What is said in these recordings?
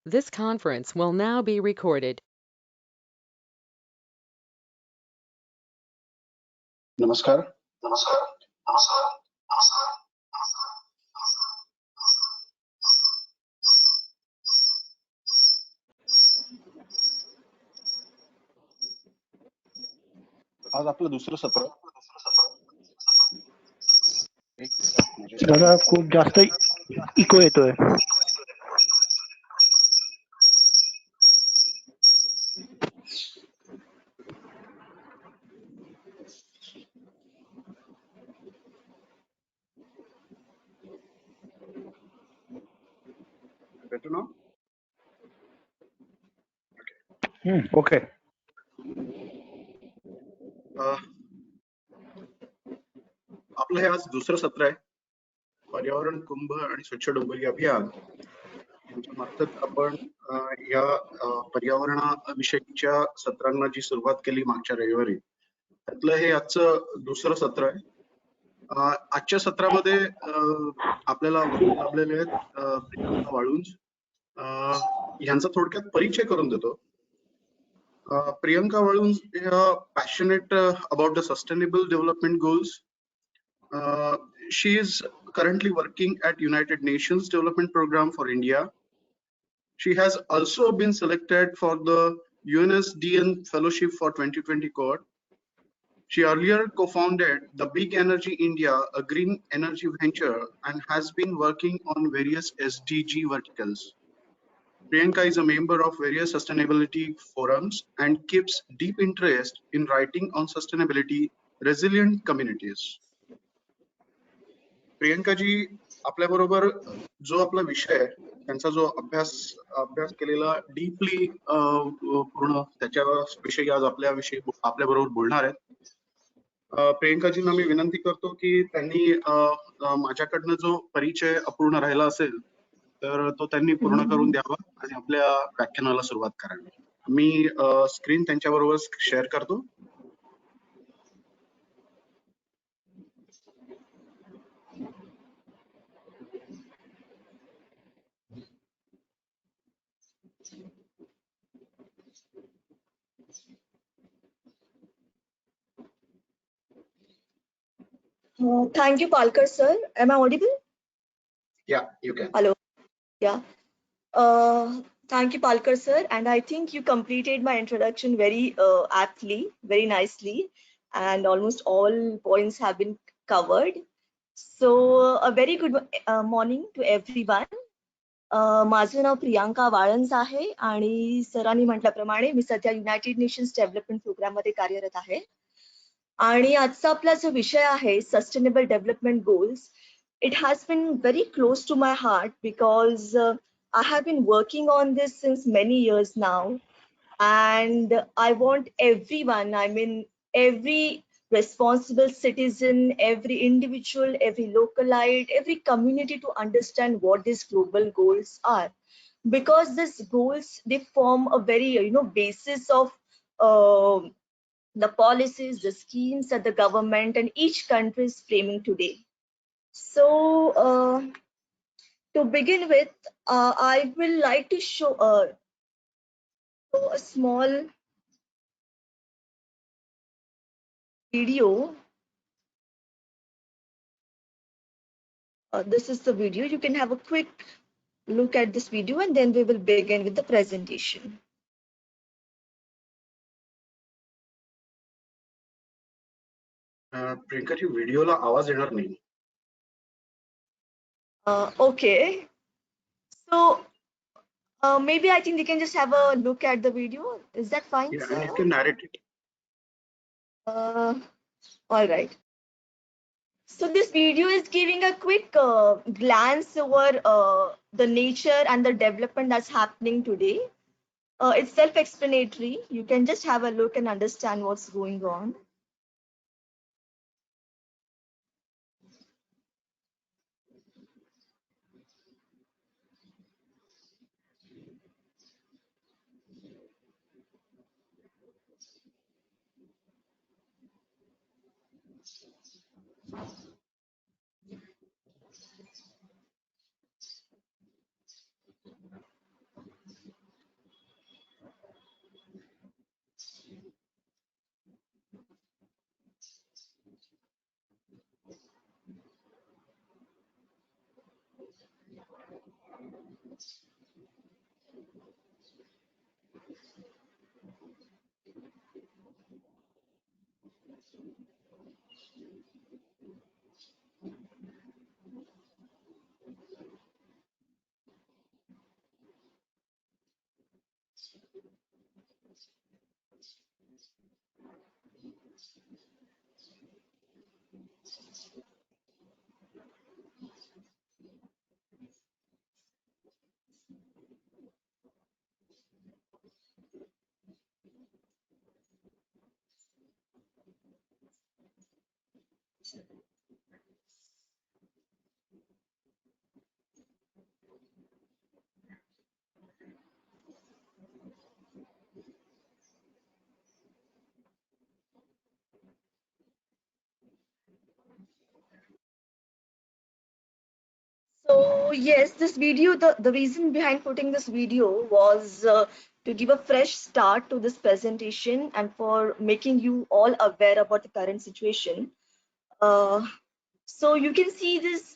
This conference will now be recorded. नमस्कार. आज आपलं दुसरं सत्र. दादा खूप जास्त इको येतोय. Better now? ओके. आपलं हे आज दुसरं सत्र आहे. पर्यावरण कुंभ आणि स्वच्छ डोंबिवली अभियान यांच्या मार्फत आपण या पर्यावरणाविषयीच्या सत्रांना जी सुरुवात केली मागच्या रविवारी, त्यातलं हे आजचं दुसरं सत्र आहे. आजच्या सत्रामध्ये आपल्याला लाभलेले आहेत प्रियंका वाळुंज. यांचा थोडक्यात परिचय करून देतो. Priyanka Walunj is passionate about the Sustainable Development Goals. She is currently working at United Nations Development Program for India. She has also been selected for the UNSDN Fellowship for 2020 cohort. She earlier co-founded the Big Energy India, a green energy venture, and has been working on various SDG verticals. Priyanka is a member of various sustainability forums and keeps deep interest in writing on sustainability resilient communities. Priyanka ji आपल्याबरोबर जो आपला विषय आहे त्यांचा जो अभ्यास केलेला deeply पूर्ण त्याच्या विषयी आज आपल्याबरोबर बोलणार आहेत. प्रियंकाजींना मी विनंती करतो की त्यांनी माझ्याकडनं जो परिचय अपूर्ण राहिला असेल तर तो त्यांनी पूर्ण करून द्यावा आणि आपल्या व्याख्यानाला सुरुवात करावी. मी स्क्रीन त्यांच्याबरोबर शेअर करतो. Thank you, Palkar sir. Am I audible? Yeah, you can. Hello. Yeah. Thank you, Palkar sir. And I think you completed my introduction very aptly, very nicely, and almost all points have been covered. So a very good morning to everyone. माझं नाव प्रियांका वाळंज आहे आणि सरांनी म्हटल्याप्रमाणे मी सध्या United nations development programme मध्ये कार्यरत आहे. आणि आजचा आपला जो विषय आहे sustainable development goals, it has been very close to my heart because I have been working on this since many years now, and I want everyone, I mean every responsible citizen, every individual, every localite, every community to understand what these global goals are, because these goals, they form a very basis of the policies, the schemes that the government and each country is framing today. So to begin with, I will like to show a small video. This is the video. You can have a quick look at this video and then we will begin with the presentation. Priyanka ji व्हिडिओला आवाज येणार नाही. Okay. So maybe I think we can just have a look at the video. Is that fine, Yeah, sir? and you can narrate it. All right. So this video is giving a quick glance over the nature and the development that's happening today. It's self-explanatory. You can just have a look and understand what's going on. So yes, this video, the reason behind putting this video was to give a fresh start to this presentation and for making you all aware about the current situation. Uh, so you can see this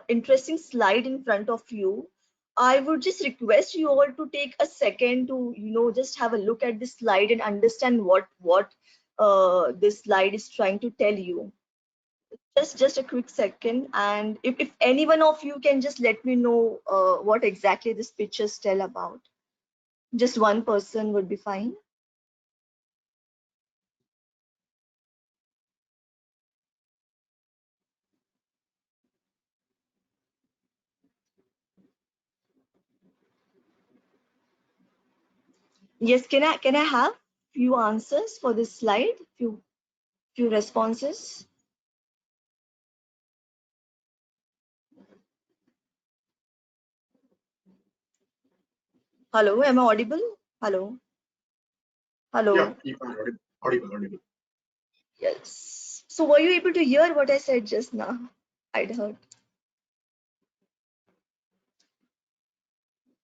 interesting slide in front of you. I would just request you all to take a second to, just have a look at this slide and understand what this slide is trying to tell you. Just a quick second, and if any one of you can just let me know what exactly this pictures tell about. Just one person would be fine. Yes, can I have few answers for this slide? Few responses. Hello, am I audible? Hello, Yeah, hello. you are audible. Yes. So were you able to hear what I said just now? I'd heard.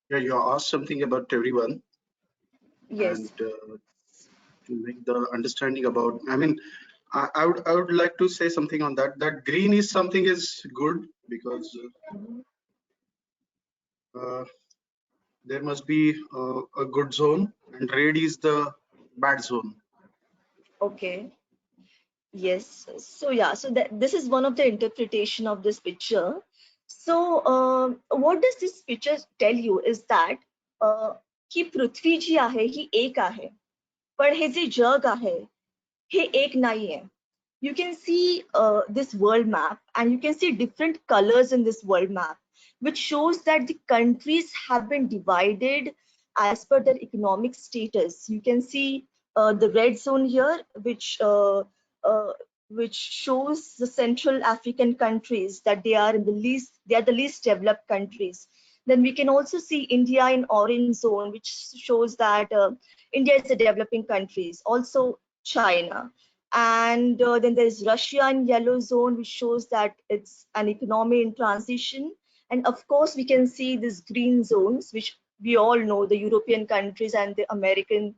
Yeah, you asked something about everyone, and Yes. to make the understanding about. I mean, I would like to say something on that. That green is something is good because uh, there must be a good zone, and red is the bad zone. Okay. Yes. So yeah, so that this is one of the interpretation of this picture. So what does this picture tell you is that ही पृथ्वी जी आहे ही एक आहे पण हे जे जग आहे हे एक नाही आहे. You can see this world map and you can see different colors in this world map, which shows that the countries have been divided as per their economic status. You can see the red zone here, uh, which shows the Central African countries that they are the least developed countries. Then we can also see India in orange zone, which shows that India is a developing countries. Also China, and then there's Russia in yellow zone, which shows that it's an economy in transition. And of course, we can see these green zones, which we all know, the European countries and the American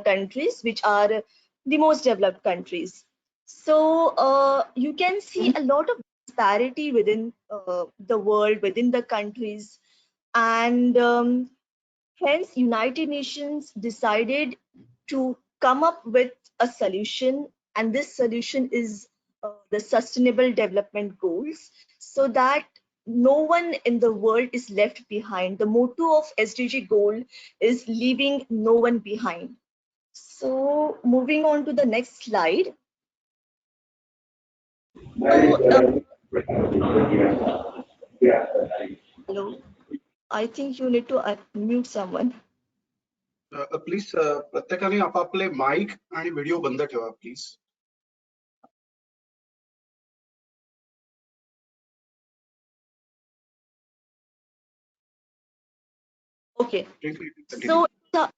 countries, which are the most developed countries. So you can see a lot of disparity within the world, within the countries, and hence, United Nations decided to come up with a solution, and this solution is the Sustainable Development Goals, so that no one in the world is left behind. The motto of SDG goal is leaving no one behind. So, moving on to the next slide. So, hello, I think you need to unmute someone. Please प्रत्येकाने आपापले mike आणि video बंद ठेवा please. Okay. Continue. So,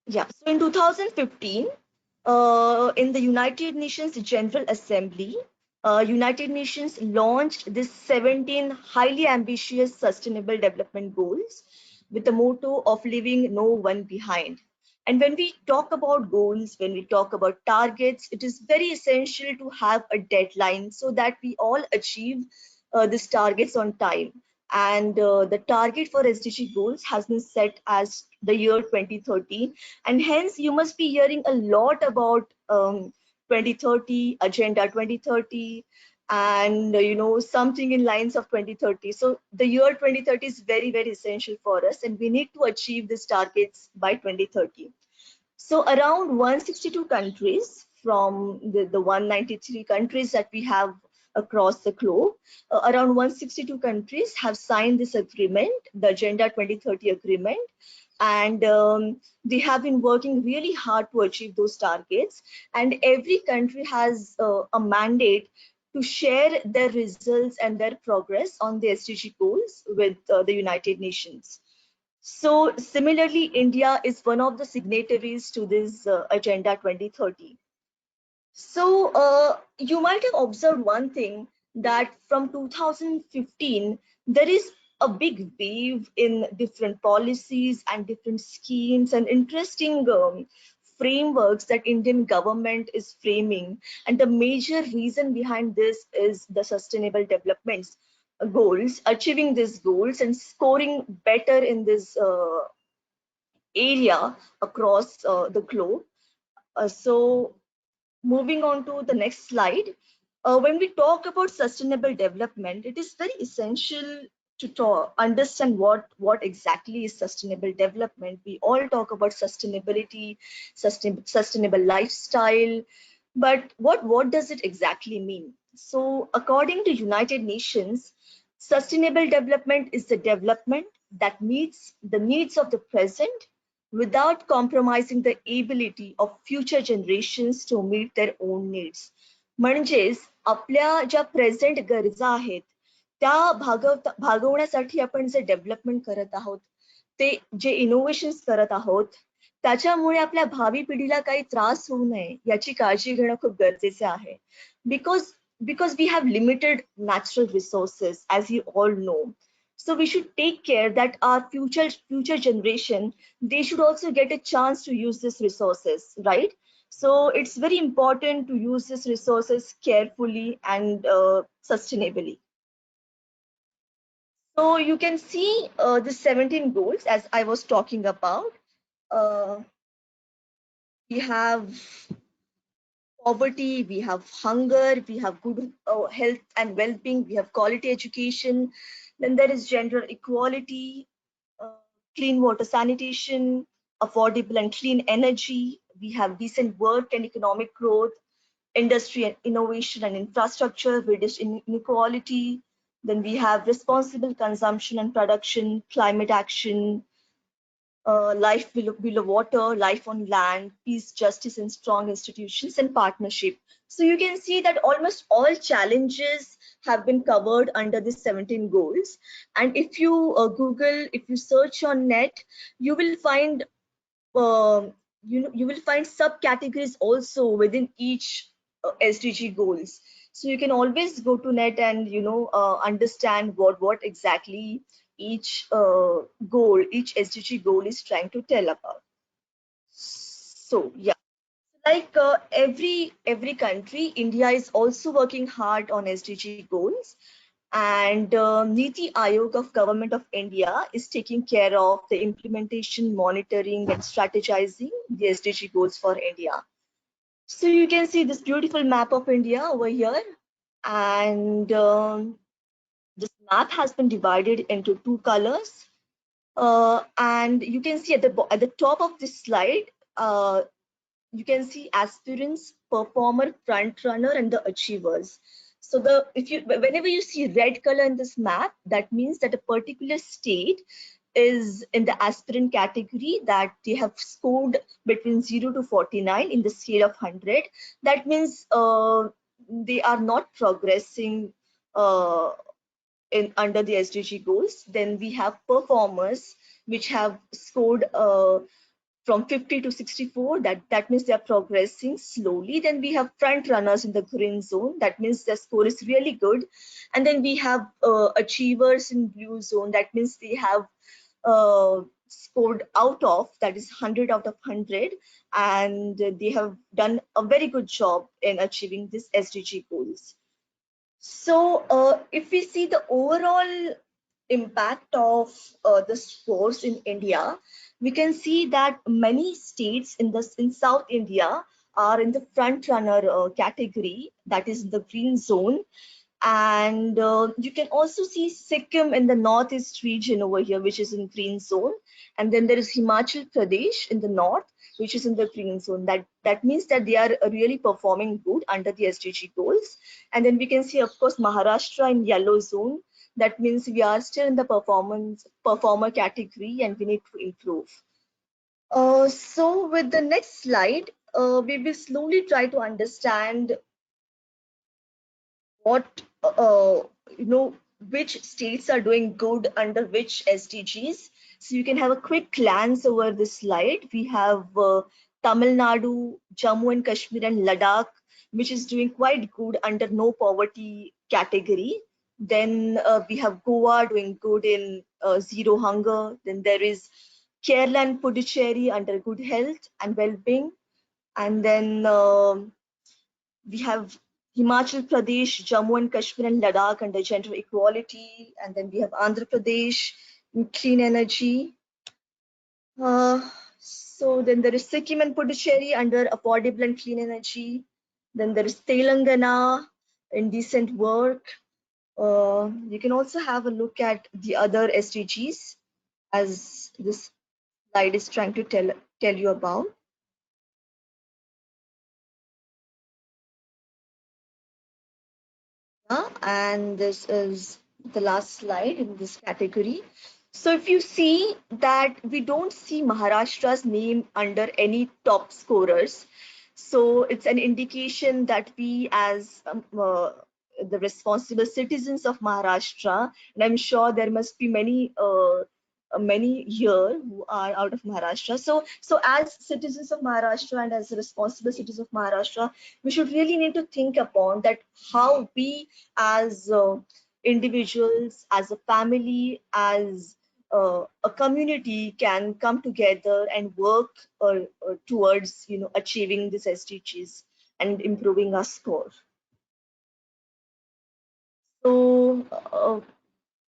yeah, so in 2015, in the United Nations General Assembly, United Nations launched this 17 highly ambitious sustainable development goals with the motto of leaving no one behind. And when we talk about goals, when we talk about targets, it is very essential to have a deadline so that we all achieve these targets on time. And the target for SDG goals has been set as the year 2030. And hence you must be hearing a lot about 2030, Agenda 2030, and something in lines of 2030. So the year 2030 is very, very essential for us, and we need to achieve these targets by 2030. So around 162 countries from the 193 countries that we have across the globe, around 162 countries have signed this agreement, the Agenda 2030 agreement, and they have been working really hard to achieve those targets. And every country has a mandate to share their results and their progress on the SDG goals with the United Nations. So similarly, India is one of the signatories to this Agenda 2030. So you might have observed one thing, that from 2015, there is a big wave in different policies and different schemes and interesting frameworks that Indian government is framing. And the major reason behind this is the sustainable development goals, achieving these goals and scoring better in this area across the globe. So moving on to the next slide, when we talk about sustainable development, it is very essential to understand what exactly is sustainable development. We all talk about sustainability, sustainable lifestyle, but what does it exactly mean? So according to United Nations, sustainable development is the development that meets the needs of the present without compromising the ability of future generations to meet their own needs. म्हणजेच आपल्या ज्या present गरजा आहेत त्या भागवण्यासाठी आपण जे development करत आहोत, ते जे इनोव्हेशन्स करत आहोत, त्याच्यामुळे आपल्या भावी पिढीला काही त्रास होऊ नये याची काळजी घेणं खूप गरजेचे आहे. Because we have limited natural resources, as you all know. So we should take care that our future generation, they should also get a chance to use these resources, right? So it's very important to use these resources carefully and sustainably. So you can see the 17 goals as I was talking about. We have poverty, we have hunger, we have good health and well-being, we have quality education, then there is gender equality, clean water sanitation, affordable and clean energy, we have decent work and economic growth, industry and innovation and infrastructure, reduced inequality, then we have responsible consumption and production, climate action, life below water, life on land, peace, justice, and strong institutions, and partnership. So you can see that almost all challenges have been covered under these 17 goals. And if you Google, if you search on net, you will find you will find subcategories also within each SDG goals. So you can always go to net and understand what exactly each goal, each SDG goal is trying to tell about. So yeah, like every country, India is also working hard on SDG goals, and Niti Aayog of Government of India is taking care of the implementation, monitoring, and strategizing the SDG goals for India. So you can see this beautiful map of India over here, and this map has been divided into two colors. And you can see at the top of this slide, you can see aspirants, performer, front runner, and the achievers. So whenever you see red color in this map, that means that a particular state is in the aspirant category, that they have scored between 0 to 49 in the scale of 100. That means they are not progressing under the SDG goals. Then we have performers which have scored from 50 to 64, that means they are progressing slowly. Then we have front runners in the green zone, that means their score is really good. And then we have achievers in blue zone, that means they have scored out of, that is 100 out of 100, and they have done a very good job in achieving this SDG goals. So if we see the overall impact of the sports in India, we can see that many states in South India are in the front runner category, that is the green zone. And you can also see Sikkim in the northeast region over here, which is in green zone. And then there is Himachal Pradesh in the north, which is in the green zone. That means that they are really performing good under the SDG goals. And then we can see, of course, Maharashtra in yellow zone. That means we are still in the performer category and we need to improve. So with the next slide, we will slowly try to understand what which states are doing good under which SDGs. So you can have a quick glance over this slide. We have Tamil Nadu, Jammu and Kashmir, and Ladakh, which is doing quite good under no poverty category. Then we have Goa doing good in zero hunger. Then there is Kerala and Puducherry under good health and well-being. And then we have Himachal Pradesh, Jammu and Kashmir, and Ladakh under gender equality. And then we have Andhra Pradesh in clean energy. So then there is Sikkim and Puducherry under affordable and clean energy. Then there is Telangana in decent work. You can also have a look at the other SDGs as this slide is trying to tell you about. And this is the last slide in this category. So if you see that we don't see Maharashtra's name under any top scorers, so it's an indication that we as the responsible citizens of Maharashtra, and I'm sure there must be many here who are out of Maharashtra. So as citizens of Maharashtra and as responsible citizens of Maharashtra, we should really need to think upon that how we as individuals, as a family, as a community can come together and work towards achieving this SDGs and improving our score. So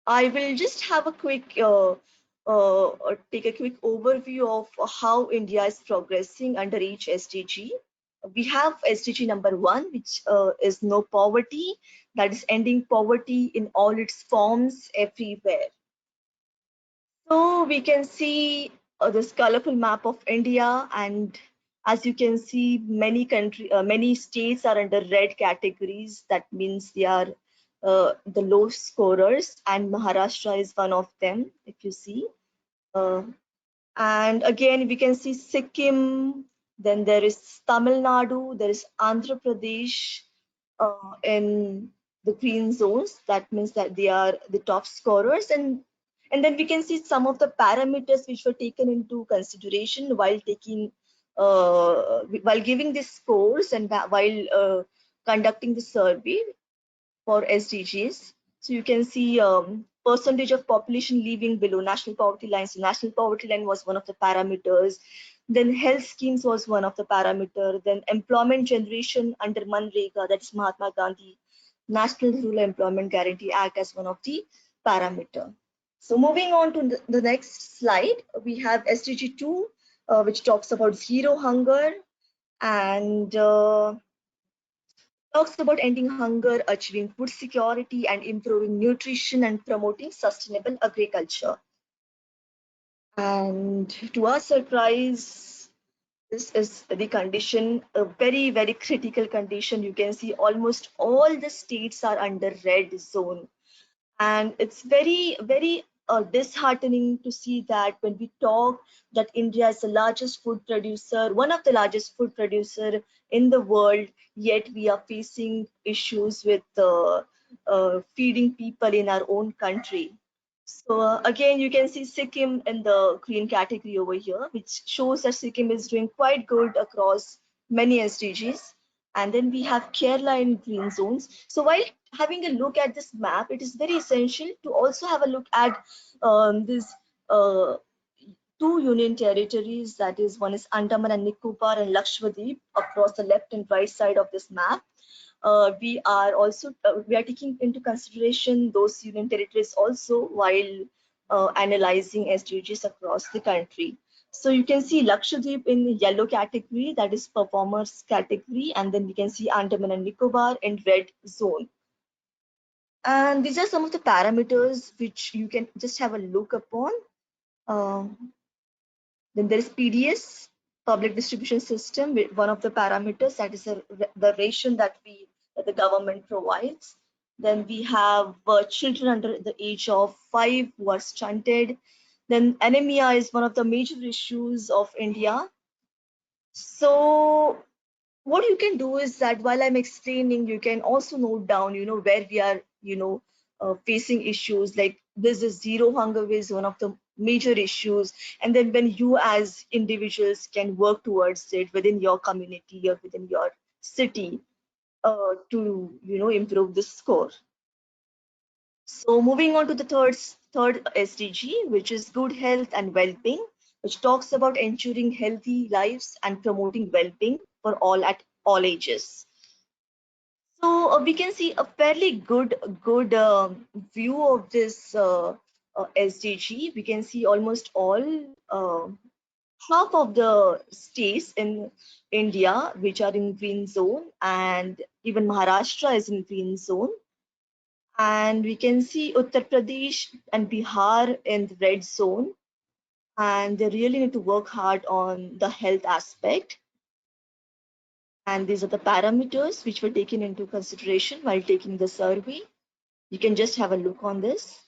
I will just have a quick take a quick overview of how India is progressing under each SDG. We have SDG number 1, which is no poverty, that is ending poverty in all its forms everywhere. So we can see this colorful map of India, and as you can see, many states are under red categories. That means they are the low scorers, and Maharashtra is one of them, if you see. And again, we can see Sikkim, then there is Tamil Nadu, there is Andhra Pradesh in the green zones. That means that they are the top scorers. And then we can see some of the parameters which were taken into consideration while giving the scores and while conducting the survey for SDGs. So you can see percentage of population living below national poverty line. So national poverty line was one of the parameters. Then health schemes was one of the parameter. Then employment generation under Manrega, that's Mahatma Gandhi National Rural Employment Guarantee Act, as one of the parameter. So moving on to the next slide, we have SDG 2, which talks about zero hunger and talks about ending hunger, achieving food security, and improving nutrition and promoting sustainable agriculture. And to our surprise, this is the condition, a very, very critical condition. You can see almost all the states are under red zone. And it's very, very disheartening to see that when we talk that India is the largest food producer, one of the largest food producer in the world, yet we are facing issues with feeding people in our own country. So again, you can see Sikkim in the green category over here, which shows that Sikkim is doing quite good across many SDGs. And then we have Kerala in green zones. So while having a look at this map, it is very essential to also have a look at these two union territories. That is, one is Andaman and Nicobar and Lakshadweep across the left and right side of this map. we are also we are taking into consideration those union territories also while analyzing SDGs across the country. So you can see Lakshadweep in the yellow category, that is performers category, and then we can see Andaman and Nicobar in red zone. And these are some of the parameters which you can just have a look upon. Then there is PDS, public distribution system, with one of the parameters, that is the ration that the government provides. Then we have children under the age of 5 who are stunted. Then anemia is one of the major issues of India. So what you can do is that while I'm explaining, you can also note down, where we are, facing issues. Like this is zero hunger is one of the major issues. And then when you as individuals can work towards it within your community or within your city to, improve the score. So moving on to the third SDG, which is good health and well-being, which talks about ensuring healthy lives and promoting well-being for all at all ages. So we can see a fairly good view of this SDG. We can see almost all half of the states in India which are in green zone, and even Maharashtra is in green zone. And we can see Uttar Pradesh and Bihar in the red zone, and they really need to work hard on the health aspect. And these are the parameters which were taken into consideration while taking the survey. You can just have a look on this.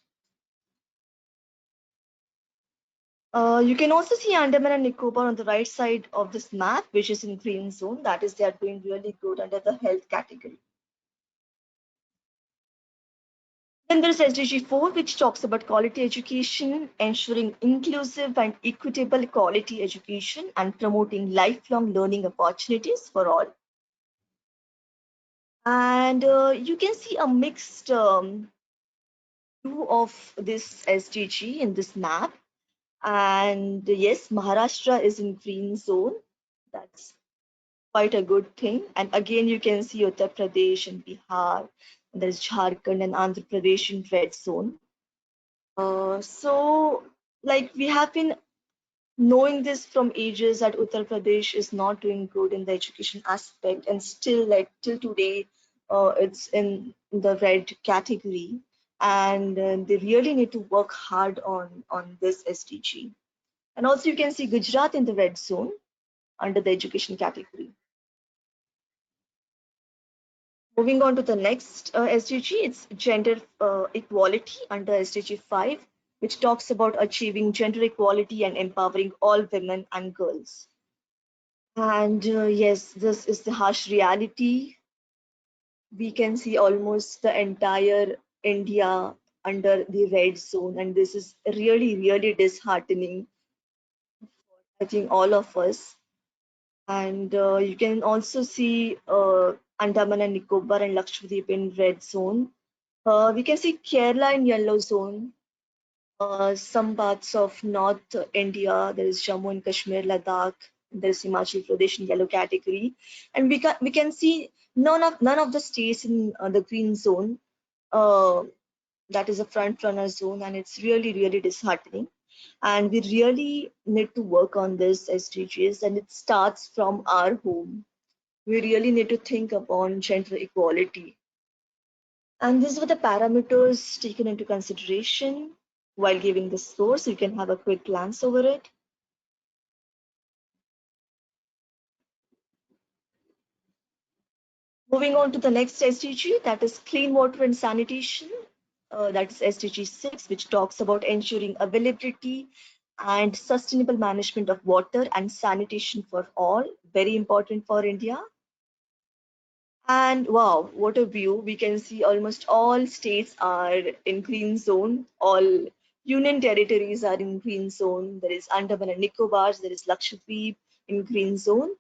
You can also see Andaman and Nicobar on the right side of this map, which is in green zone. That is, they are doing really good under the health category. Then there is SDG 4, which talks about quality education, ensuring inclusive and equitable quality education, and promoting lifelong learning opportunities for all. And you can see a mixed view of this SDG in this map. And yes, Maharashtra is in green zone. That's quite a good thing. And again, you can see Uttar Pradesh and Bihar. And there's Jharkhand and Andhra Pradesh in red zone. So, like, we have been knowing this from ages that Uttar Pradesh is not doing good in the education aspect, and still, like, till today, it's in the red category, and they really need to work hard on this SDG. And also, you can see Gujarat in the red zone under the education category. Moving on to the next SDG, it's gender equality under SDG 5, which talks about achieving gender equality and empowering all women and girls. And yes, this is the harsh reality. We can see almost the entire India under the red zone, and this is really, really disheartening, I think, all of us. And you can also see Andaman and Nicobar and Lakshadweep in red zone. We can see Kerala in yellow zone. Some parts of North India, there is Jammu and Kashmir, Ladakh. There is Himachal Pradesh in yellow category, and we can see none of the states in the green zone. That is a front runner zone, and it's really, really disheartening. And we really need to work on this SDGs, and it starts from our home. We really need to think upon gender equality. And these were the parameters taken into consideration while giving the score, so you can have a quick glance over it. Moving on to the next SDG, that is clean water and sanitation. That is SDG 6, which talks about ensuring availability and sustainable management of water and sanitation for all. Very important for India. And wow, what a view. We can see almost all states are in green zone. All union territories are in green zone. There is Andaman and Nicobar, there is Lakshadweep in green zone.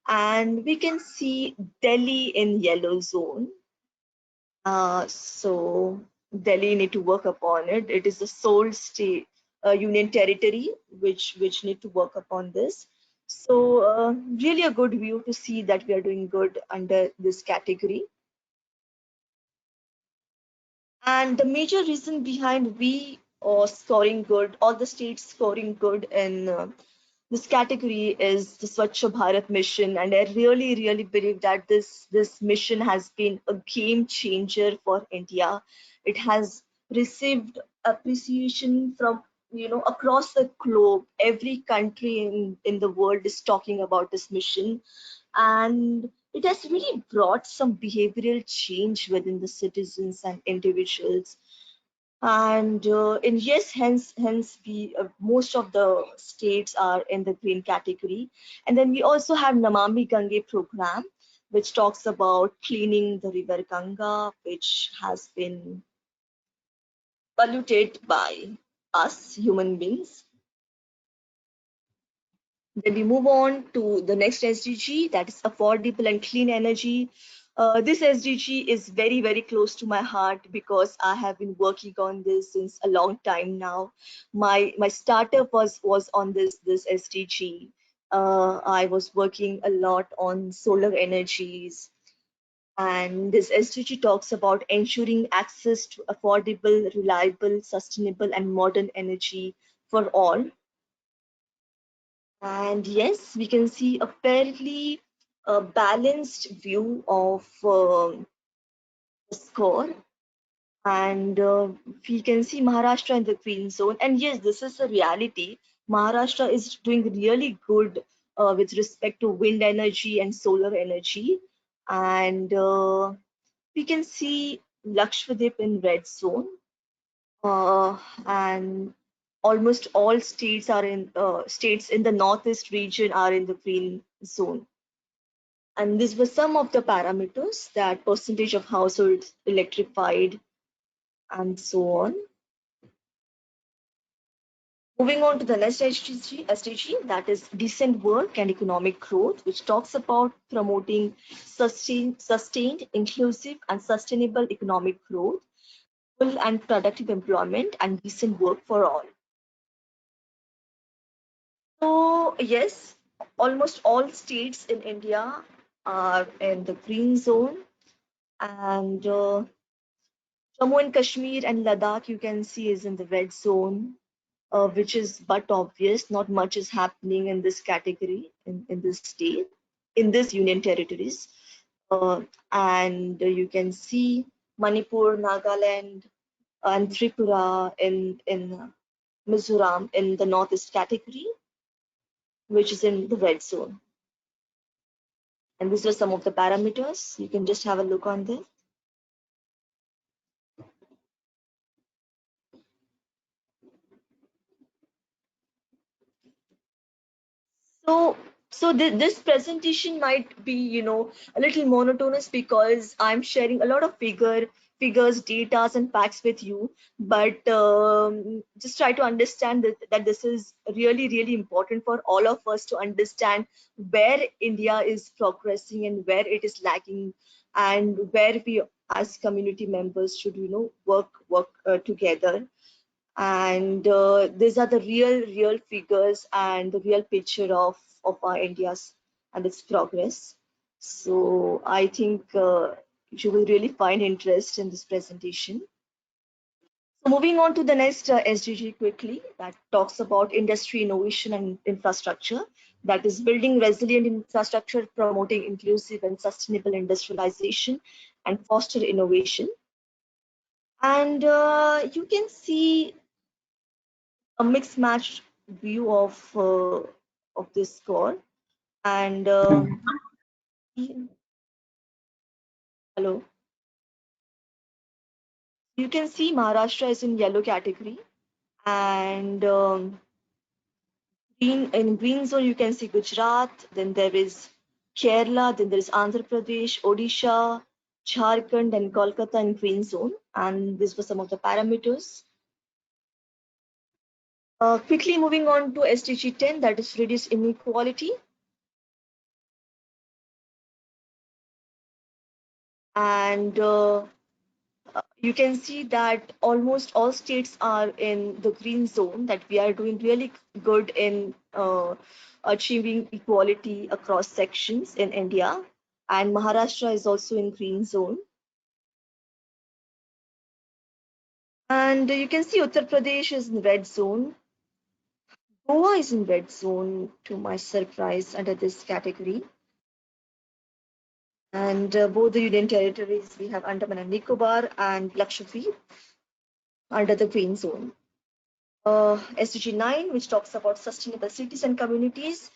And we can see Delhi in yellow zone. So Delhi need to work upon it. It is the sole state union territory which need to work upon this. So really a good view to see that we are doing good under this category. And the major reason behind we scoring good, all the states scoring good in this category is the Swachh Bharat mission, and I really, really believe that this mission has been a game changer for India. It has received appreciation from across the globe. Every country in the world is talking about this mission, and it has really brought some behavioral change within the citizens and individuals. And yes, hence we most of the states are in the green category. And then we also have Namami Gange program, which talks about cleaning the river Ganga, which has been polluted by us human beings. Then we move on to the next SDG, that is affordable and clean energy. This SDG is very, very close to my heart because I have been working on this since a long time now. My startup was on this SDG. I was working a lot on solar energies, and this SDG talks about ensuring access to affordable, reliable, sustainable, and modern energy for all. And yes, we can see a fairly balanced view of the score. And we can see Maharashtra in the green zone. And yes, this is a reality. Maharashtra is doing really good with respect to wind energy and solar energy. And we can see Lakshadweep in red zone. And almost all states in the northeast region are in the green zone. And these were some of the parameters, that percentage of households electrified and so on. Moving on to the next SDG, that is decent work and economic growth, which talks about promoting sustained, inclusive, and sustainable economic growth, full and productive employment, and decent work for all. So yes, almost all states in India are in the green zone, and Jammu and Kashmir and Ladakh, you can see, is in the red zone, which is but obvious. Not much is happening in this category in this state, in this union territories. And you can see Manipur, Nagaland, and Tripura in Mizoram in the northeast category, which is in the red zone. And these are some of the parameters. You can just have a look on this. So, this presentation might be, a little monotonous because I'm sharing a lot of figures, datas, and facts with you. But just try to understand that this is really, really important for all of us to understand where India is progressing and where it is lagging, and where we as community members should, work together. And these are the real figures and the real picture of our India's and its progress. So I think you will really find interest in this presentation. So moving on to the next SDG quickly, that talks about industry innovation and infrastructure, that is building resilient infrastructure, promoting inclusive and sustainable industrialization, and foster innovation. And you can see a mixed match view of this score. And hello, you can see Maharashtra is in yellow category, and green zone you can see Gujarat. Then there is Kerala. Then there is Andhra Pradesh, Odisha, Jharkhand, and Kolkata in green zone. And these were some of the parameters. Quickly moving on to SDG 10, that is reduce inequality. And you can see that almost all states are in the green zone, that we are doing really good in achieving equality across sections in India. And Maharashtra is also in green zone. And you can see Uttar Pradesh is in red zone. Goa is in red zone, to my surprise, under this category. And both the Union territories, we have Andaman and Nicobar and Lakshadweep under the green zone. SDG 9, which talks about sustainable cities and communities,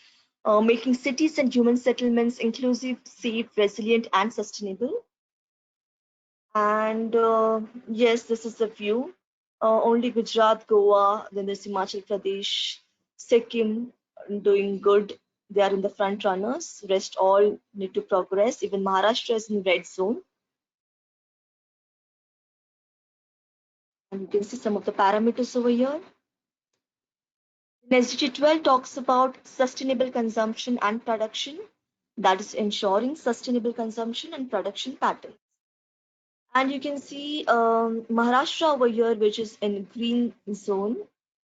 making cities and human settlements inclusive, safe, resilient, and sustainable. And yes, this is the view. Only Gujarat, Goa, then there's Himachal Pradesh, Sikkim doing good. They are in the front runners. Rest all need to progress. Even Maharashtra is in red zone. And you can see some of the parameters over here. SDG 12 talks about sustainable consumption and production, that is ensuring sustainable consumption and production patterns. And you can see Maharashtra over here, which is in green zone.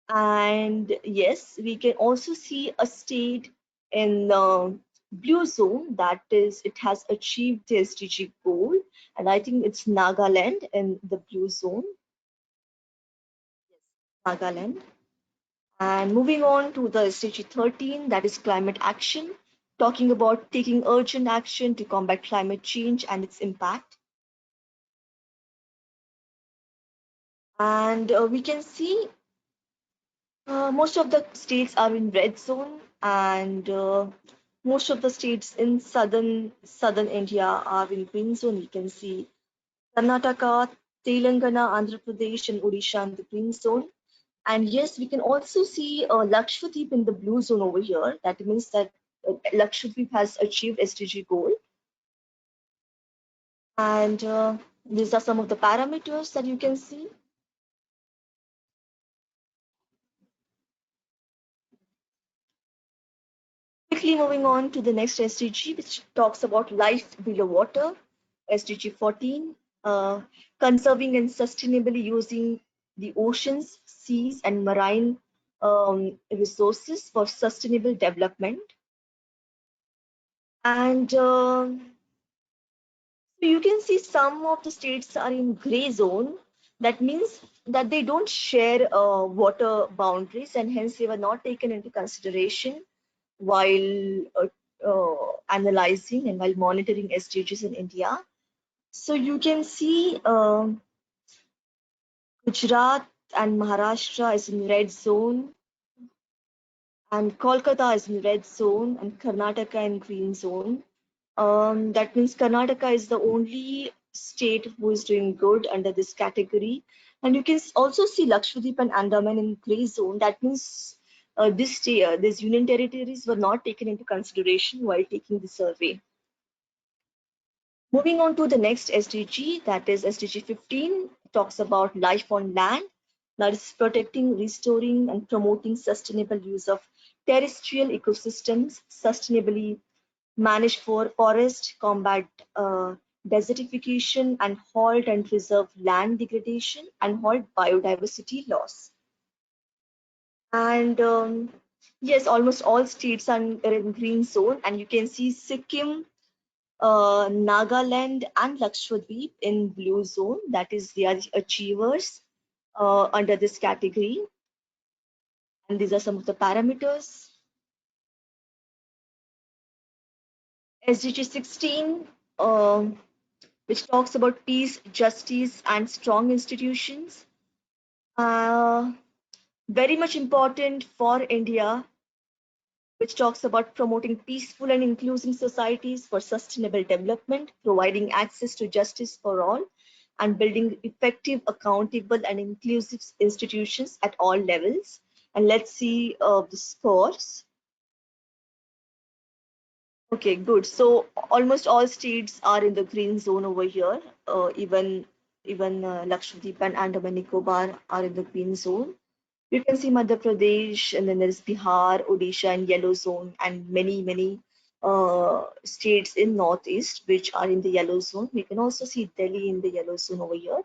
And yes, we can also see a state in blue zone, that is, it has achieved the SDG goal. And I think it's Nagaland in the blue zone. Nagaland. And moving on to the SDG 13, that is climate action, talking about taking urgent action to combat climate change and its impact. And we can see most of the states are in red zone, and most of the states in southern India are in green zone. We can see Karnataka, Telangana, Andhra Pradesh, and Odisha in the green zone. And yes, we can also see Lakshadweep in the blue zone over here. That means that Lakshadweep has achieved SDG goal. And these are some of the parameters that you can see. Quickly moving on to the next SDG, which talks about life below water. SDG 14, conserving and sustainably using the oceans, seas, and marine resources for sustainable development. And so you can see some of the states are in gray zone. That means that they don't share water boundaries, and hence they were not taken into consideration while analyzing and while monitoring SDGs in India. So you can see Gujarat and Maharashtra is in red zone, and Kolkata is in red zone, and Karnataka in green zone. That means Karnataka is the only state who is doing good under this category. And you can also see Lakshadweep and Andaman in gray zone. That means these union territories were not taken into consideration while taking the survey. Moving on to the next SDG, that is SDG 15, talks about life on land, that is protecting, restoring, and promoting sustainable use of terrestrial ecosystems, sustainably manage for forest, combat desertification, and halt and preserve land degradation, and halt biodiversity loss. And yes, almost all states are in green zone, and you can see Sikkim, Nagaland, and Lakshadweep in blue zone. That is, they are the achievers under this category. And these are some of the parameters. SDG 16, which talks about peace, justice, and strong institutions. Very much important for India, which talks about promoting peaceful and inclusive societies for sustainable development, providing access to justice for all, and building effective, accountable, and inclusive institutions at all levels. And let's see the scores. Okay, good. So almost all states are in the green zone over here. Even Lakshadweep and Andaman Nicobar are in the green zone. You can see Madhya Pradesh, and then there is Bihar, Odisha, and yellow zone, and many states in Northeast which are in the yellow zone. We can also see Delhi in the yellow zone over here.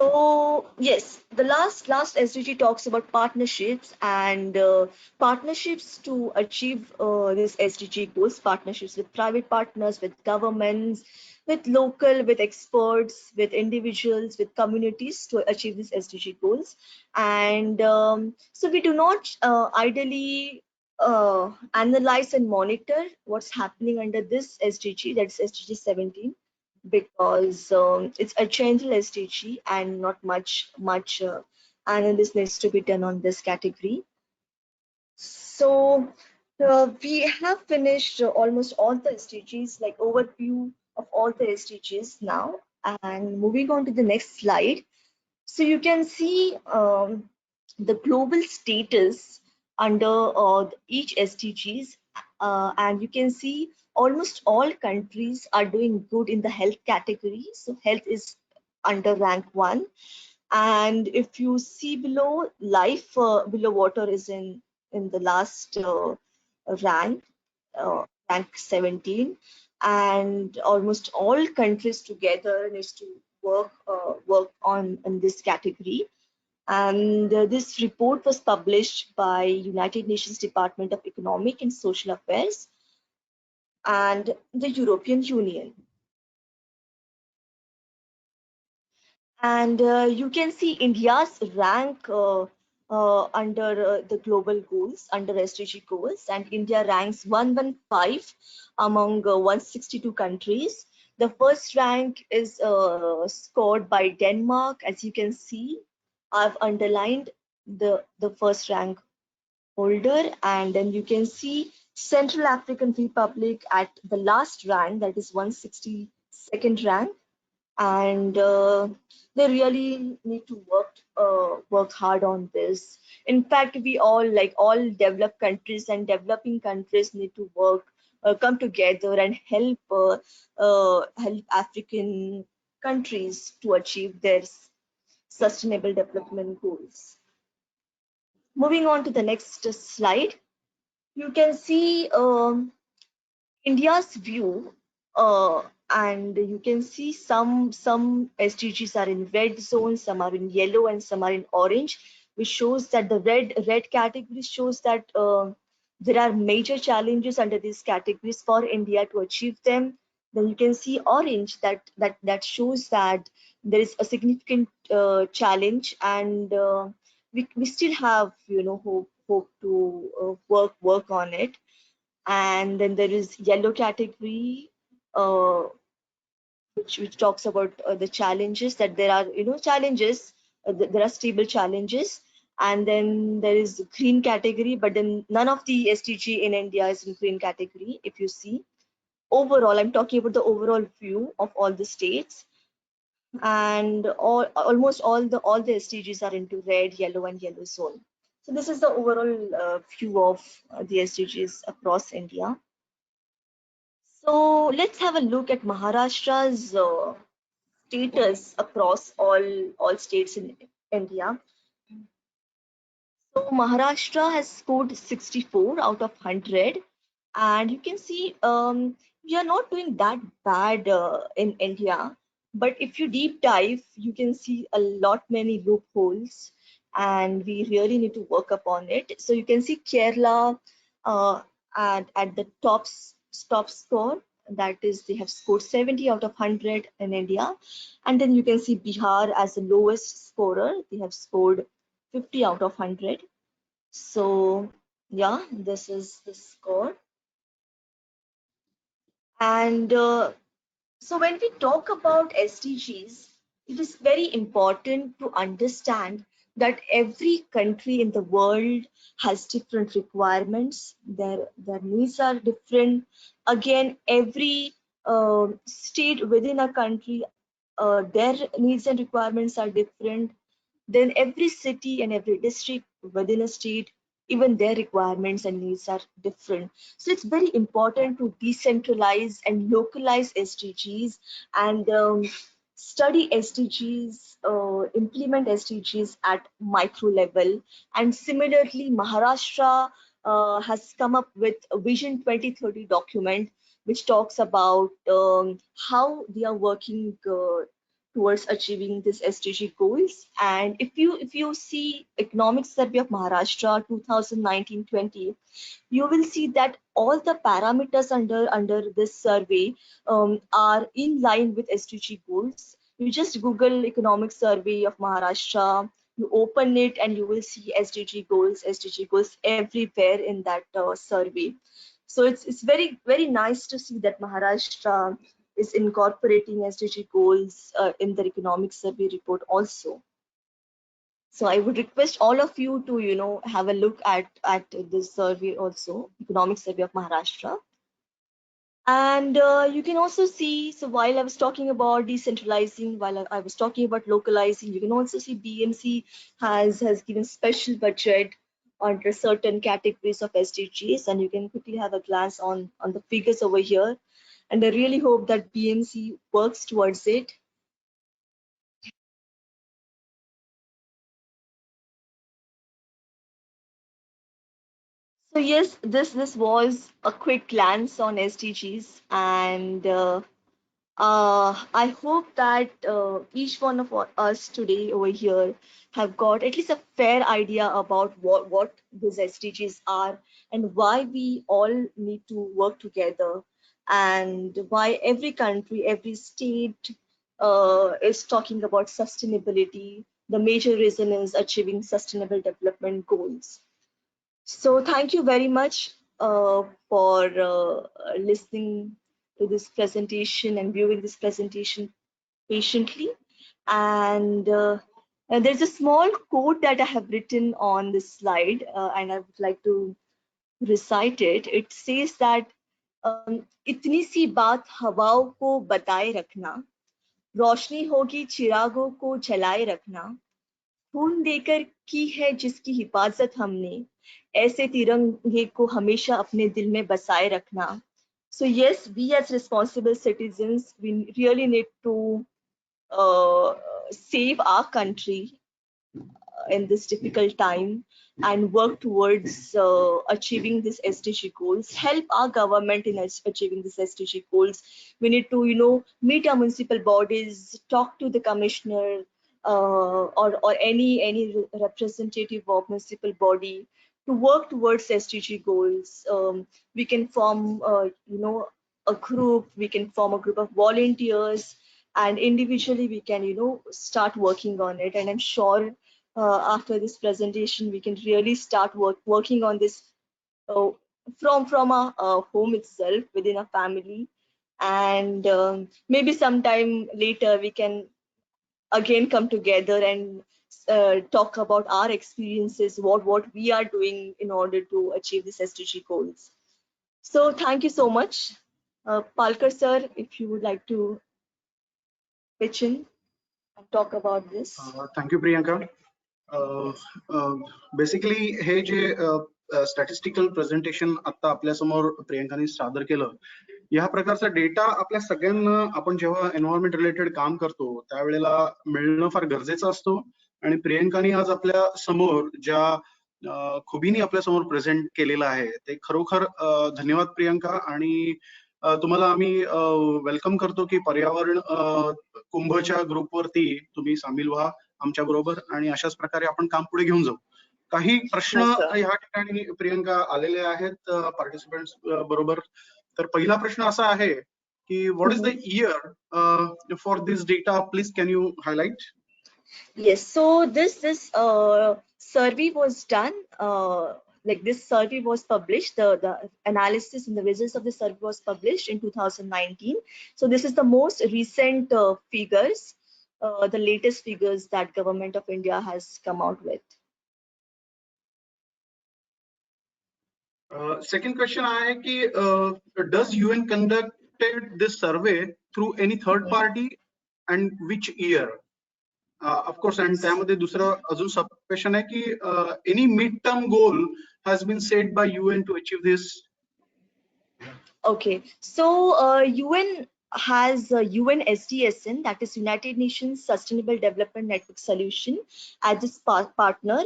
So yes, the last SDG talks about partnerships and partnerships to achieve this SDG goals. Partnerships with private partners, with governments, with local, with experts, with individuals, with communities to achieve these SDG goals. And so we do not idly analyze and monitor what's happening under this SDG, that's SDG 17, because it's a general SDG and not much analysis needs to be done on this category. So we have finished almost all the SDGs, like overview of all the SDGs now, and moving on to the next slide. So you can see the global status under each SDGs, and you can see almost all countries are doing good in the health category. So health is under rank 1, and if you see below, life below water is in the last rank, rank 17, and almost all countries together needs to work on this category. And this report was published by United Nations Department of Economic and Social Affairs and the European Union. And you can see India's rank under the global goals, under SDG goals, and India ranks 115 among 162 countries. The first rank is scored by Denmark. As you can see, I've underlined the first rank holder, and then you can see Central African Republic at the last rank, that is 162nd rank, and they really need to work hard on this. In fact, we all, like all developed countries and developing countries, need to work, come together and help African countries to achieve their sustainable development goals. Moving on to the next slide, you can see India's view, and you can see some SDGs are in red zone, some are in yellow, and some are in orange, which shows that the red category shows that there are major challenges under these categories for India to achieve them. Then you can see orange, that shows that there is a significant challenge, and we still have, hope to work on it. And then there is yellow category, uh, which talks about the challenges, that there are, challenges, there are stable challenges. And then there is green category, but then none of the SDG in India is in green category. If you see overall, I'm talking about the overall view of all the states, and almost all the SDGs are into red, yellow, and yellow zone. So this is the overall view of the SDGs across India. So let's have a look at Maharashtra's status across all states in India. So Maharashtra has scored 64 out of 100, and you can see we are not doing that bad in India. But if you deep dive, you can see a lot many loopholes, and we really need to work upon it. So you can see Kerala at the top score, that is, they have scored 70 out of 100 in India. And then you can see Bihar as the lowest scorer, they have scored 50 out of 100. So yeah, this is the score. And so when we talk about SDGs, it is very important to understand that every country in the world has different requirements. Their needs are different. Again, every state within a country, their needs and requirements are different. Then every city and every district within a state, even their requirements and needs are different. So it's very important to decentralize and localize SDGs, and study SDGs, implement SDGs at micro level. And similarly, Maharashtra has come up with a Vision 2030 document, which talks about how they are working towards achieving this SDG goals. And if you see Economic Survey of Maharashtra 2019-20, you will see that all the parameters under this survey are in line with SDG goals. You just Google Economic Survey of Maharashtra, you open it and you will see SDG goals everywhere in that survey. So it's very nice to see that Maharashtra is incorporating SDG goals in their Economic Survey report also. So I would request all of you to, have a look at this survey also, Economic Survey of Maharashtra. And you can also see, so while I was talking about decentralizing, while I was talking about localizing, you can also see BMC has given special budget under certain categories of SDGs, and you can quickly have a glance on the figures over here. And I really hope that BMC works towards it. So yes, this was a quick glance on SDGs, and I hope that each one of us today over here have got at least a fair idea about what these SDGs are and why we all need to work together, and why every country, every state is talking about sustainability. The major reason is achieving sustainable development goals. So thank you very much for listening to this presentation and viewing this presentation patiently. And there's a small quote that I have written on this slide, and I would like to recite it. It says that इतनी सी बात हवाओं को बताए रखना, रोशनी होगी चिरागों को जलाए रखना, खून देकर की है जिसकी हिफाजत हमने, ऐसे तिरंगे को हमेशा अपने दिल में बसाए रखना. So yes, we as responsible citizens, we really need to save our country in this difficult time and work towards achieving this SDG goals, help our government in achieving this SDG goals. We need to, meet our municipal bodies, talk to the commissioner or any representative of municipal body to work towards SDG goals. We can form, a group, we can form a group of volunteers, and individually we can, start working on it. And I'm sure after this presentation, we can really start working on this from our home itself, within a family. And maybe sometime later, we can again come together and talk about our experiences, what we are doing in order to achieve this SDG goals. So thank you so much. Palkar sir, if you would like to pitch in and talk about this. Thank you, Priyanka. Basically हे जे statistical presentation आता आपल्या समोर प्रियंकाने सादर केलं, या प्रकारचा data आपल्या सगळ्यांना आपण जेव्हा एन्व्हायरमेंट रिलेटेड काम करतो त्यावेळेला मिळणं फार गरजेचं असतो. आणि प्रियंकाने आज आपल्या समोर ज्या खुबीनी आपल्या समोर प्रेझेंट केलेलं आहे ते खरोखर धन्यवाद प्रियंका. आणि तुम्हाला आम्ही वेलकम करतो की पर्यावरण कुंभच्या ग्रुपवरती तुम्ही सामील व्हा आमच्या बरोबर, आणि अशाच प्रकारे आपण काम पुढे घेऊन जाऊ. काही प्रश्न ह्या ठिकाणी प्रियंका आलेले आहेत पार्टिसिपेंट्स बरोबर. तर पहिला प्रश्न असा आहे की what is the year for this data, please can you highlight? Yes, so this survey was done, like this survey was published, the analysis and the results of the survey was published in 2019. So this is the most recent figures, the latest figures that Government of India has come out with. Second question आहे की does UN conducted this survey through any third party and which year? Of course, and त्यामध्ये दुसरं अजून सब question आहे की any mid-term goal has been set by UN to achieve this? Okay, so UN has UN SDSN, that is United Nations Sustainable Development Network Solution, as its partner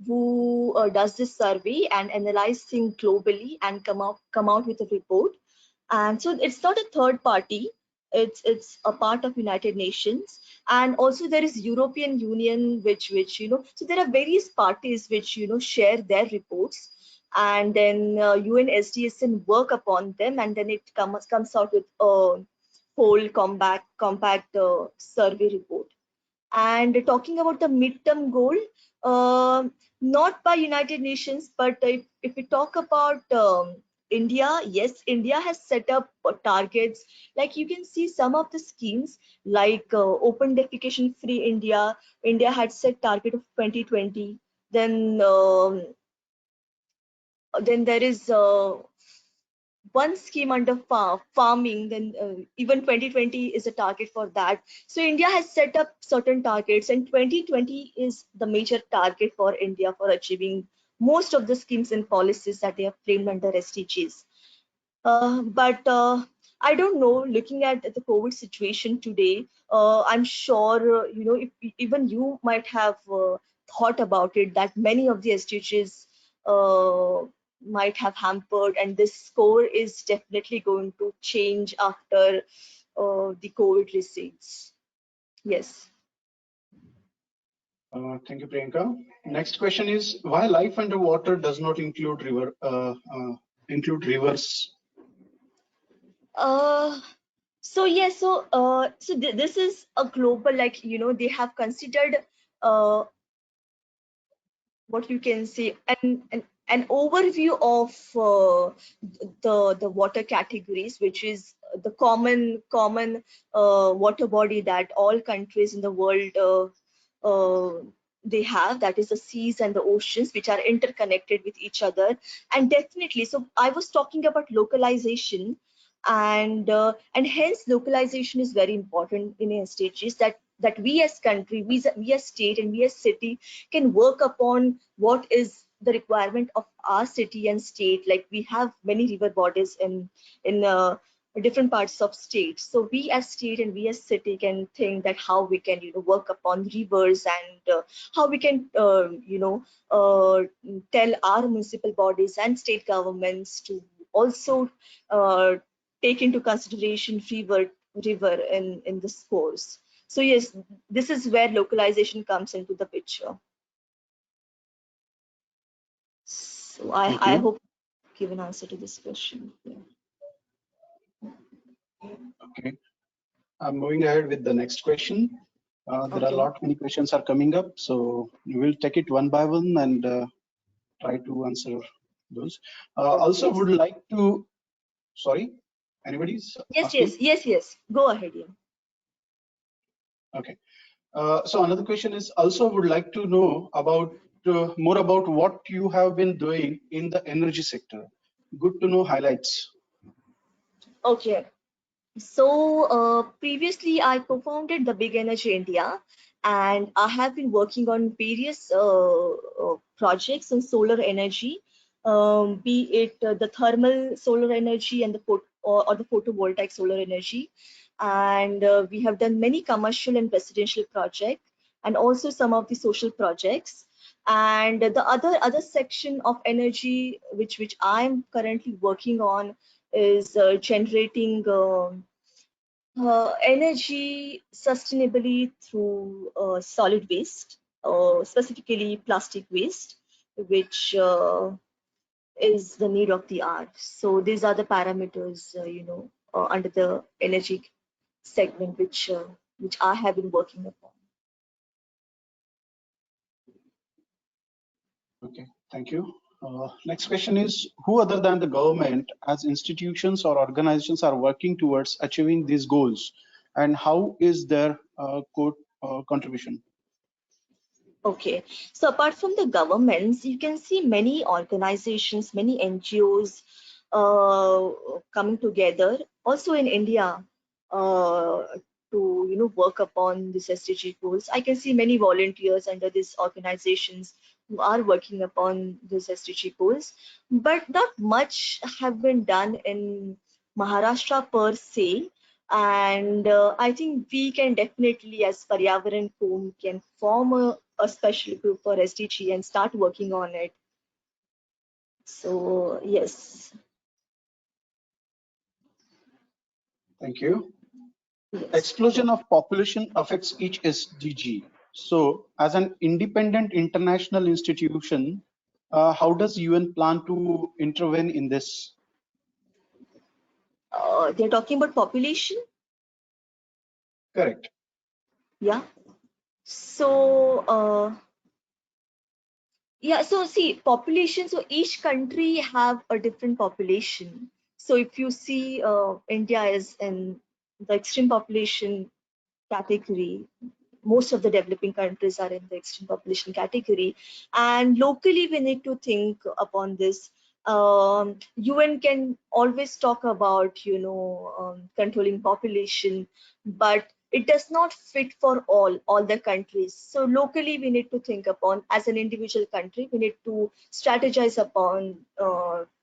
who does this survey and analyze things globally and come out with a report. And so it's not a third party, it's a part of United Nations. And also there is European Union, which so there are various parties which share their reports, and then UNSDSN work upon them, and then it comes out with a whole compact survey report. And talking about the midterm goal, not by United Nations, but if we talk about India, yes, India has set up targets. Like you can see some of the schemes, like open defecation free India. India had set target of 2020. Then there is one scheme under farming, then even 2020 is a target for that. So India has set up certain targets, and 2020 is the major target for India for achieving most of the schemes and policies that they have framed under SDGs. But I don't know, looking at the COVID situation today, I'm sure, even you might have thought about it, that many of the SDGs might have hampered, and this score is definitely going to change after the COVID recedes. Yes. Thank you, Priyanka. Next question is, why life underwater does not include rivers? So yes, this is a global, like they have considered what you can say, an overview of the water categories, which is the common water body that all countries in the world they have, that is the seas and the oceans, which are interconnected with each other. And definitely, so I was talking about localization, and hence localization is very important in SDGs, that we as country, we as state, and we as city can work upon what is the requirement of our city and state. Like we have many river bodies in different parts of state, so we as state and we as city can think that how we can work upon rivers, and how we can tell our municipal bodies and state governments to also take into consideration river in the scores. So yes, this is where localization comes into the picture. So I hope I give an answer to this question. Yeah. Okay, I'm moving ahead with the next question. There are many questions are coming up, so we will take it one by one and try to answer those. Also, would like to. Sorry, anybody's asking? Yes. Go ahead. Yeah. Okay. So another question is, also would like to know about more about what you have been doing in the energy sector. Good to know highlights. Okay. So previously I co-founded the Big Energy India, and I have been working on various projects on solar energy, be it the thermal solar energy and or the photovoltaic solar energy. And we have done many commercial and residential projects, and also some of the social projects. And the other section of energy which I'm currently working on is generating energy sustainably through solid waste, specifically plastic waste, which is the need of the hour. So these are the parameters, under the energy segment, which I have been working upon. Okay, thank you. Next question is, who other than the government as institutions or organizations are working towards achieving these goals, and how is their contribution? Okay, so apart from the governments, you can see many organizations, many NGOs coming together. Also in India, to work upon this SDG goals. I can see many volunteers under these organizations who are working upon these SDG goals, but not much have been done in Maharashtra per se. And I think we can definitely, as Paryavaran Kumbh, can form a special group for SDG and start working on it. So yes. Thank you. Yes. explosion of population affects each SDG. So, as an independent international institution, how does UN plan to intervene in this? They're talking about population. Correct. Yeah. So, yeah, so see, population, so each country have a different population. So if you see India is in the extreme population category, most of the developing countries are in the extreme population category, and locally we need to think upon this. UN can always talk about, controlling population, but it does not fit for all the countries. So locally we need to think upon, as an individual country, we need to strategize upon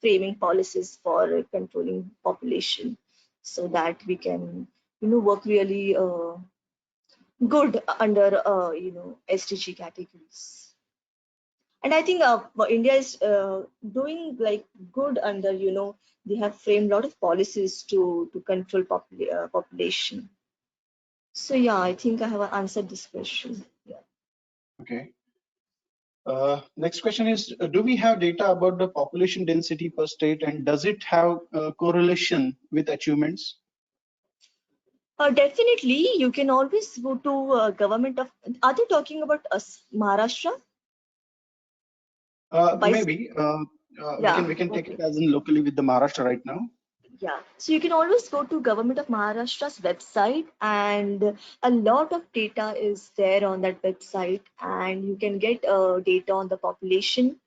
framing policies for controlling population, so that we can work really good under SDG categories. And I think India is doing like good under, they have framed a lot of policies to control population. So yeah, I think I have answered this question. Yeah. Okay. Next question is, do we have data about the population density per state, and does it have correlation with achievements? Definitely, you can always go to government of. Are they talking about us, Maharashtra? By Maybe yeah, we can take okay. it as in locally with the Maharashtra right now. Yeah, so you can always go to Government of Maharashtra's website, and a lot of data is there on that website, and you can get data on the population.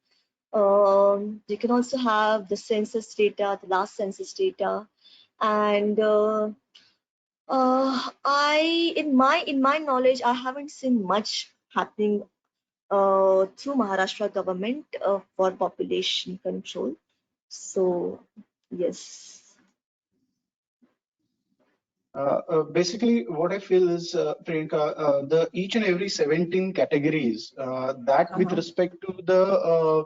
You can also have the census data, the last census data, and in my knowledge, I haven't seen much happening through Maharashtra government for population control. So yes. Basically, what I feel is, Priyanka, the each and every 17 categories, that with Uh-huh. respect to the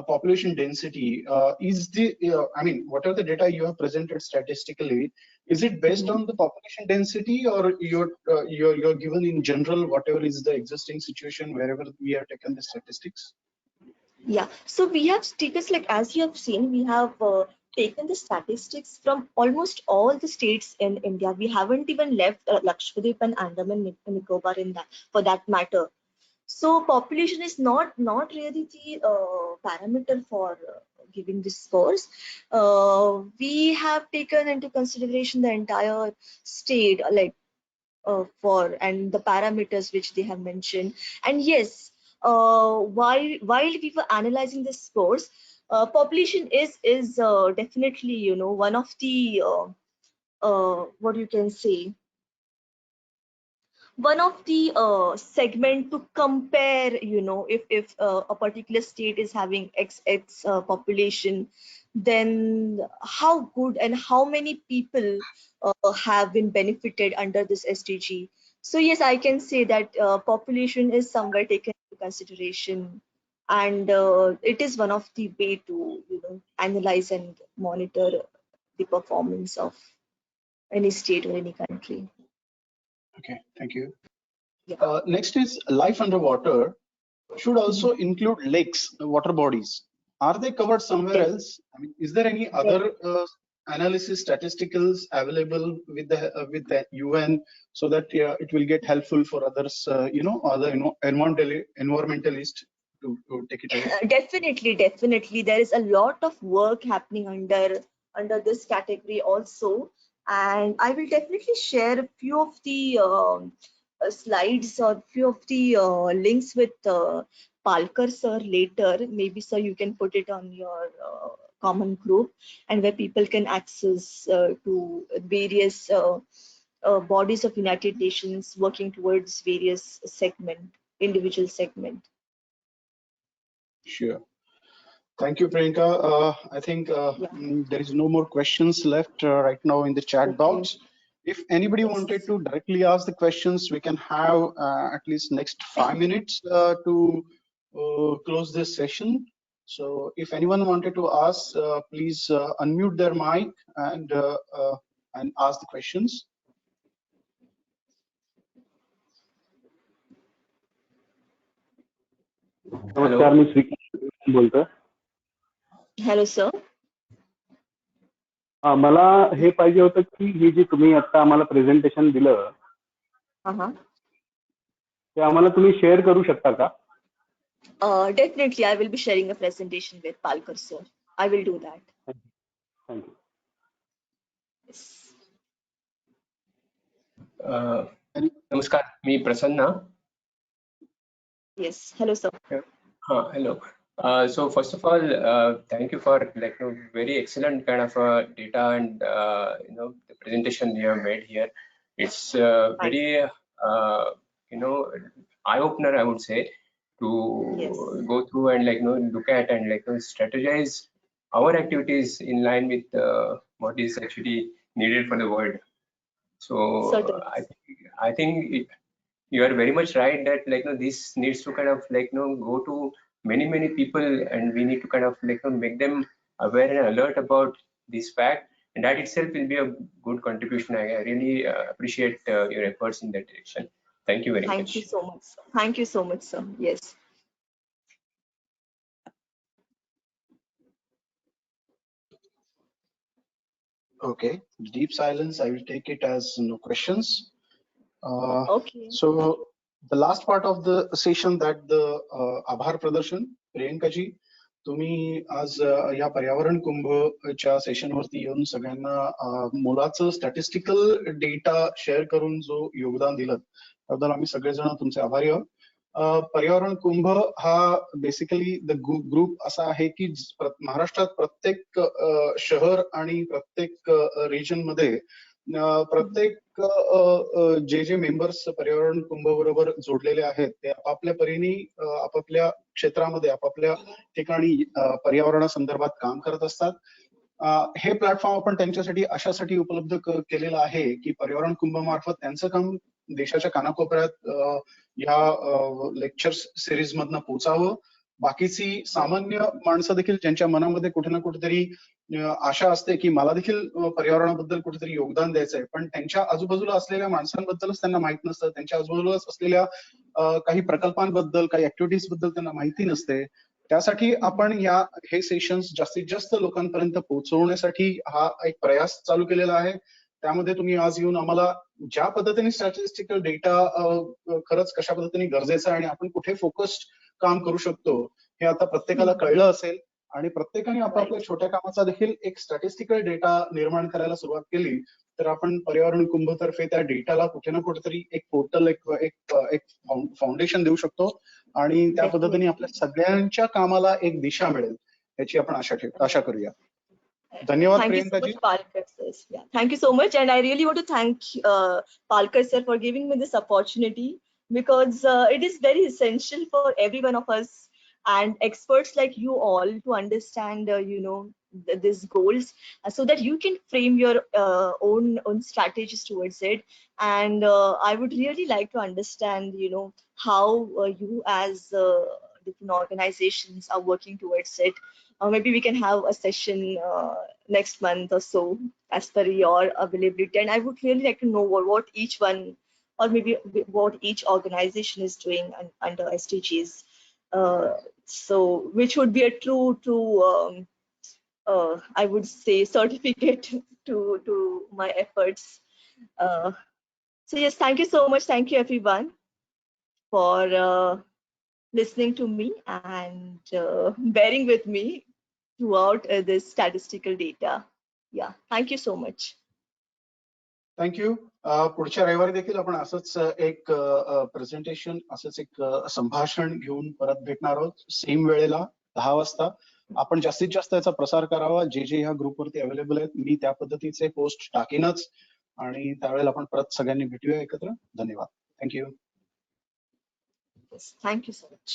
population density, is the, I mean, what are the data you have presented statistically? Is it based Mhm. on the population density, or you're given in general whatever is the existing situation wherever we have taken the statistics? Yeah, so we have status, like as you have seen, we have taken the statistics from almost all the states in India. We haven't even left Lakshadweep and Andaman and Nicobar in that, for that matter. So population is not really the parameter for giving this scores. We have taken into consideration the entire state, like for and the parameters which they have mentioned. And yes, while we were analyzing the scores, population is definitely one of the what you can say, one of the segment to compare, if a particular state is having x population, then how good and how many people have been benefited under this SDG. So yes, I can say that population is somewhere taken into consideration, and it is one of the way to analyze and monitor the performance of any state or any country. Okay, thank you. Yeah. Next is life underwater should also Mhm. include lakes, water bodies. Are they covered somewhere Def- else? I mean, is there any other analysis, statisticals available with the UN, so that it will get helpful for others, other environmentalists to take it away? Definitely, there is a lot of work happening under this category also, and I will definitely share a few of the slides or few of the links with Palkar sir later. Maybe sir, you can put it on your common group, and where people can access to various bodies of United Nations working towards various individual segment. Sure. Thank you, Priyanka. I think Yeah. there is no more questions left right now in the chat Okay. box. If anybody wanted Yes. to directly ask the questions, we can have at least next 5 minutes to close this session. So if anyone wanted to ask, please unmute their mic and ask the questions. नमस्कार, मी श्रीकांत बोलतोय. Hello, sir. मला हे पाहिजे होतं की ही जी तुम्ही आता आम्हाला presentation दिलं Uh-huh. ते आम्हाला तुम्ही शेअर करू शकता का? Definitely, I will be sharing a presentation with Palkar, sir. I will do that. Thank you. Yes. नमस्कार, मी प्रसन्न. Yes. Hello, sir. Hello. So first of all, thank you for very excellent kind of data and the presentation you have made here. It's very eye opener, I would say, to Yes. go through and look at and strategize our activities in line with what is actually needed for the world. So Certainly. I think you are very much right that this needs to kind of go to many people, and we need to kind of make them aware and alert about this fact, and that itself will be a good contribution. I really appreciate your efforts in that direction. Thank you very Thank much. you so much, sir. Thank you so much, sir. Yes. Okay, deep silence. I will take it as no questions. Okay. So the last part of the session, that the आभार प्रदर्शन. प्रियंका जी, तुम्ही आज या पर्यावरण कुंभच्या session वरती येऊन सगळ्यांना मुलाचं स्टॅटिस्टिकल डेटा शेअर करून जो योगदान दिलं त्याबद्दल आम्ही सगळेजण तुमचे आभारी आहोत. पर्यावरण कुंभ हा बेसिकली द ग्रुप असा आहे की महाराष्ट्रात प्रत्येक शहर आणि प्रत्येक रिजन मध्ये प्रत्येक जे मेंबर्स पर्यावरण कुंभ बरोबर जोडलेले आहेत ते आपापल्या परीने आपापल्या क्षेत्रामध्ये आपापल्या ठिकाणी पर्यावरणासंदर्भात काम करत असतात. हे प्लॅटफॉर्म आपण त्यांच्यासाठी अशासाठी उपलब्ध केलेलं आहे की पर्यावरण कुंभ मार्फत त्यांचं काम देशाच्या कानाकोपऱ्यात या लेक्चर्स सिरीज मधनं पोचावं. बाकीची सामान्य माणसं देखील ज्यांच्या मनामध्ये कुठे ना कुठेतरी आशा असते की मला देखील पर्यावरणाबद्दल कुठेतरी योगदान द्यायचंय, पण त्यांच्या आजूबाजूला असलेल्या माणसांबद्दलच त्यांना माहित नसतं, त्यांच्या आजूबाजूलाच असलेल्या काही प्रकल्पांबद्दल काही ऍक्टिव्हिटीज बद्दल त्यांना माहिती नसते. त्यासाठी आपण हे सेशन्स जास्तीत जास्त लोकांपर्यंत पोहोचवण्यासाठी हा एक प्रयास चालू केलेला आहे. त्यामध्ये तुम्ही आज येऊन आम्हाला ज्या पद्धतीने स्टॅटिस्टिकल डेटा खरंच कशा पद्धतीने गरजेचं आहे आणि आपण कुठे फोकस्ड काम करू शकतो हे आता प्रत्येकाला कळलं असेल, आणि प्रत्येकाने आपापल्या छोट्या कामाचा देखील एक स्टॅटिस्टिकल डेटा निर्माण करायला सुरुवात केली तर आपण पर्यावरण कुंभतर्फे त्या डेटाला कुठे ना कुठेतरी एक पोर्टल एक फाउंडेशन देऊ शकतो आणि त्या पद्धतीने आपल्या सगळ्यांच्या कामाला एक दिशा मिळेल याची आपण आशा करूया. धन्यवाद Priyanka ji. Palkar sir. Yeah, thank you so much, and I really want to thank Palkar sir for giving me this opportunity, because it is very essential for every one of us and experts like you all to understand these goals, so that you can frame your own strategies towards it. And I would really like to understand how you as different organizations are working towards it. Maybe we can have a session next month or so as per your availability, and I would really like to know what each one, or maybe what each organization is doing under SDGs, so which would be a true I would say certificate to my efforts. So yes, thank you so much. Thank you everyone for listening to me and bearing with me throughout this statistical data. Yeah, thank you so much. Thank you. पुढच्या रविवारी देखील आपण असंच एक presentation, असंच एक संभाषण घेऊन परत भेटणार आहोत सेम वेळेला 10 वाजता. आपण जास्तीत जास्त याचा प्रसार करावा. जे ह्या ग्रुपवरती अवेलेबल आहेत मी त्या पद्धतीचे पोस्ट टाकीनच, आणि त्यावेळेला आपण परत सगळ्यांनी भेटूया एकत्र. धन्यवाद. Thank you. Yes, thank you so much.